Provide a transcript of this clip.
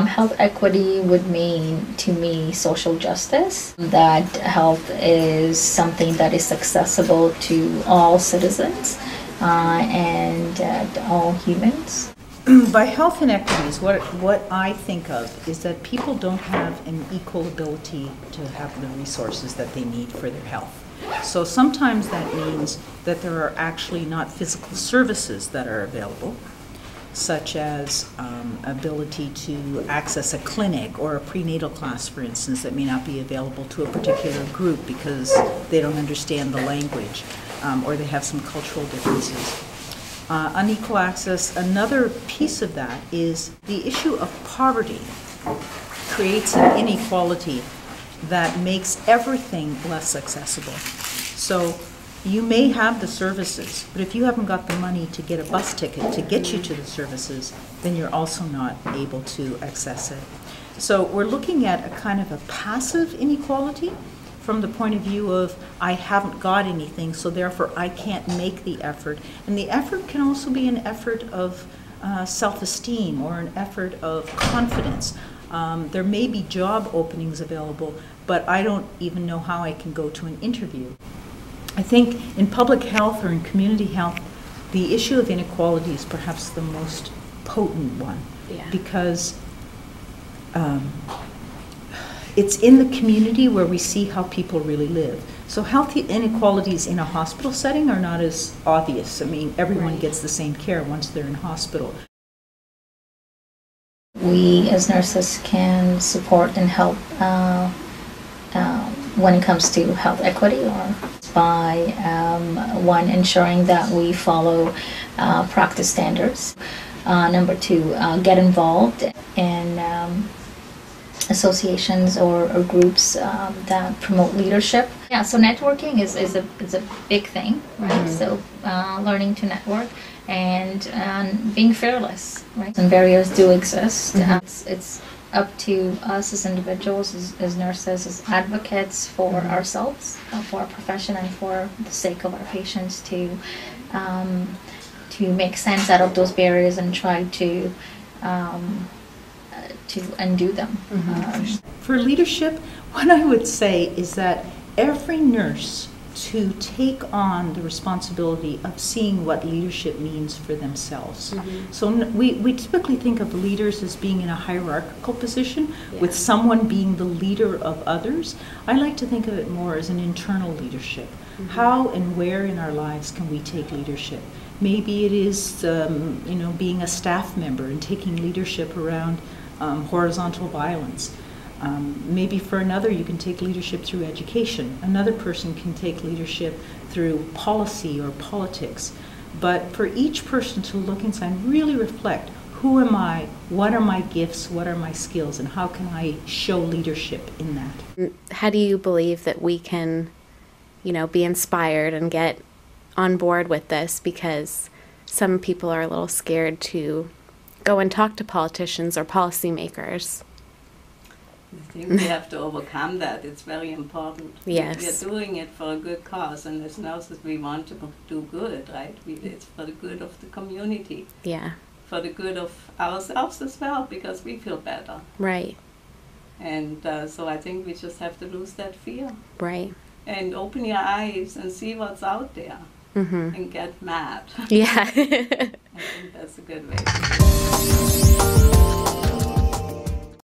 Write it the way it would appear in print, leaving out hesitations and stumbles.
Health equity would mean to me social justice, that health is something that is accessible to all citizens and all humans. By health inequities, what I think of is that people don't have an equal ability to have the resources that they need for their health. So sometimes that means that there are actually not physical services that are available, such as ability to access a clinic or a prenatal class, for instance, that may not be available to a particular group because they don't understand the language or they have some cultural differences. Unequal access, another piece of that is the issue of poverty creates an inequality that makes everything less accessible. So you may have the services, but if you haven't got the money to get a bus ticket to get you to the services, then you're also not able to access it. So we're looking at a kind of a passive inequality from the point of view of I haven't got anything, so therefore I can't make the effort. And the effort can also be an effort of self-esteem or an effort of confidence. There may be job openings available, but I don't even know how I can go to an interview. I think in public health or in community health, the issue of inequality is perhaps the most potent one, because it's in the community where we see how people really live. So health inequalities in a hospital setting are not as obvious. I mean, everyone gets the same care once they're in hospital. We as nurses can support and help when it comes to health equity, or by one, ensuring that we follow practice standards. Number two, get involved in associations or groups that promote leadership. Yeah, so networking is a big thing, right? So learning to network and being fearless, right? And barriers do exist. It's up to us as individuals, as nurses, as advocates for ourselves, for our profession, and for the sake of our patients to make sense out of those barriers and try to undo them. For leadership, what I would say is that every nurse to take on the responsibility of seeing what leadership means for themselves. So we typically think of leaders as being in a hierarchical position, with someone being the leader of others. I like to think of it more as an internal leadership. How and where in our lives can we take leadership? Maybe it is being a staff member and taking leadership around horizontal violence. Maybe for another you can take leadership through education. Another person can take leadership through policy or politics. But for each person to look inside and really reflect, who am I, what are my gifts, what are my skills, and how can I show leadership in that? How do you believe that we can, be inspired and get on board with this? Because some people are a little scared to go and talk to politicians or policymakers. I think we have to overcome that. It's very important. Yes. We're doing it for a good cause, and as nurses we want to do good, right? It's for the good of the community. Yeah. For the good of ourselves as well, because we feel better. Right. And so I think we just have to lose that fear. Right. And open your eyes and see what's out there. And get mad. Yeah. I think that's a good way.